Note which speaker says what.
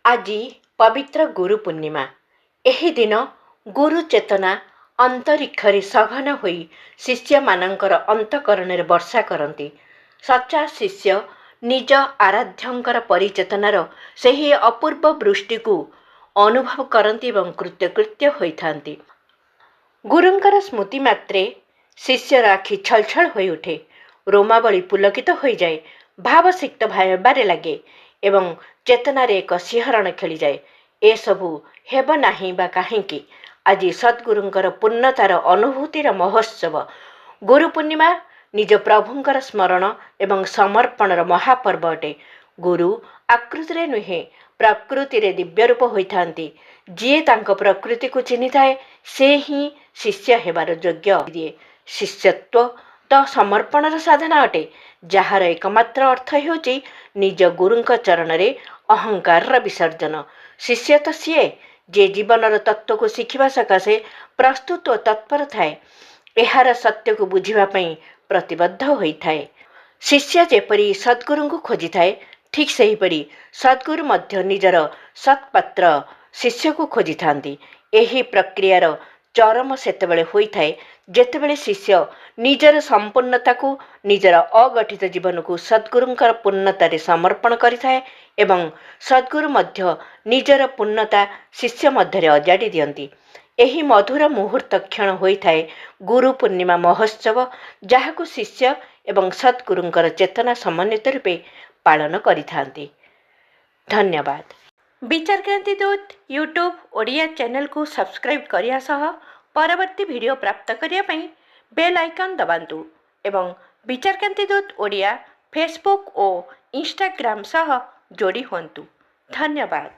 Speaker 1: ଆଜି ପବିତ୍ର ଗୁରୁ ପୂର୍ଣ୍ଣିମା। ଏହି ଦିନ ଗୁରୁ ଚେତନା ଅନ୍ତରୀକ୍ଷରେ ସଘନ ହୋଇ ଶିଷ୍ୟମାନଙ୍କର ଅନ୍ତଃକରଣରେ ବର୍ଷା କରନ୍ତି। ସଚ୍ଚା ଶିଷ୍ୟ ନିଜ ଆରାଧ୍ୟଙ୍କର ପରିଚେତନାର ସେହି ଅପୂର୍ବ ବୃଷ୍ଟିକୁ ଅନୁଭବ କରନ୍ତି ଏବଂ କୃତ୍ୟକୃତ୍ୟ ହୋଇଥାନ୍ତି। ଗୁରୁଙ୍କର ସ୍ମୃତି ମାତ୍ରେ ଶିଷ୍ୟର ଆଖି ଛଳଛଳ ହୋଇଉଠେ, ରୋମାବଳୀ ପୁଲକିତ ହୋଇଯାଏ, ଭାବସିକ୍ତ ହେବାରେ ଲାଗେ ଏବଂ ଚେତନାରେ ଏକ ଶିହରଣ ଖେଳିଯାଏ। ଏସବୁ ହେବ ନାହିଁ ବା କାହିଁକି? ଆଜି ସଦ୍ଗୁରୁଙ୍କର ପୂର୍ଣ୍ଣତାର ଅନୁଭୂତିର ମହୋତ୍ସବ। ଗୁରୁ ପୂର୍ଣ୍ଣିମା ନିଜ ପ୍ରଭୁଙ୍କର ସ୍ମରଣ ଏବଂ ସମର୍ପଣର ମହାପର୍ବ ଅଟେ। ଗୁରୁ ଆକୃତିରେ ନୁହେଁ, ପ୍ରକୃତିରେ ଦିବ୍ୟ ରୂପ ହୋଇଥାନ୍ତି। ଯିଏ ତାଙ୍କ ପ୍ରକୃତିକୁ ଚିହ୍ନିଥାଏ ସେ ହିଁ ଶିଷ୍ୟ ହେବାର ଯୋଗ୍ୟ ଦିଏ। ଶିଷ୍ୟତ୍ୱ ତ ସମର୍ପଣର ସାଧନା ଅଟେ, ଯାହାର ଏକମାତ୍ର ଅର୍ଥ ହେଉଛି ନିଜ ଗୁରୁଙ୍କ ଚରଣରେ ଅହଙ୍କାରର ବିସର୍ଜନ। ଶିଷ୍ୟ ତ ସିଏ ଯେ ଜୀବନର ତତ୍ତ୍ୱକୁ ଶିଖିବା ସକାଶେ ପ୍ରସ୍ତୁତ ଓ ତତ୍ପର ଥାଏ, ଏହାର ସତ୍ୟକୁ ବୁଝିବା ପାଇଁ ପ୍ରତିବଦ୍ଧ ହୋଇଥାଏ। ଶିଷ୍ୟ ଯେପରି ସଦ୍ଗୁରୁଙ୍କୁ ଖୋଜିଥାଏ, ଠିକ୍ ସେହିପରି ସଦ୍ଗୁରୁ ମଧ୍ୟ ନିଜର ସତ୍ପାତ୍ର ଶିଷ୍ୟକୁ ଖୋଜିଥାନ୍ତି। ଏହି ପ୍ରକ୍ରିୟାର ଚରମ ସେତେବେଳେ ହୋଇଥାଏ ଯେତେବେଳେ ଶିଷ୍ୟ ନିଜର ସମ୍ପୂର୍ଣ୍ଣତାକୁ, ନିଜର ଅଗଠିତ ଜୀବନକୁ ସଦ୍ଗୁରୁଙ୍କର ପୂର୍ଣ୍ଣତାରେ ସମର୍ପଣ କରିଥାଏ ଏବଂ ସଦ୍ଗୁରୁ ମଧ୍ୟ ନିଜର ପୂର୍ଣ୍ଣତା ଶିଷ୍ୟ ମଧ୍ୟରେ ଅଜାଡ଼ି ଦିଅନ୍ତି। ଏହି ମଧୁର ମୁହୂର୍ତ୍ତ କ୍ଷଣ ହୋଇଥାଏ ଗୁରୁ ପୂର୍ଣ୍ଣିମା ମହୋତ୍ସବ, ଯାହାକୁ ଶିଷ୍ୟ ଏବଂ ସଦ୍ଗୁରୁଙ୍କର ଚେତନା ସମନ୍ୱିତ ରୂପେ ପାଳନ କରିଥାନ୍ତି। ଧନ୍ୟବାଦ। ବିଚାରକ୍ରାନ୍ତି ଦୂତ ୟୁଟ୍ୟୁବ୍ ଓଡ଼ିଆ ଚ୍ୟାନେଲକୁ ସବସ୍କ୍ରାଇବ୍ କରିବା ସହ ପରବର୍ତ୍ତୀ ଭିଡ଼ିଓ ପ୍ରାପ୍ତ କରିବା ପାଇଁ ବେଲ୍ ଆଇକନ୍ ଦବାନ୍ତୁ ଏବଂ ବିଚାରକ୍ରାନ୍ତି ଦୂତ ଓଡ଼ିଆ ଫେସବୁକ୍ ଓ ଇନଷ୍ଟାଗ୍ରାମ ସହ ଯୋଡ଼ି ହୁଅନ୍ତୁ। ଧନ୍ୟବାଦ।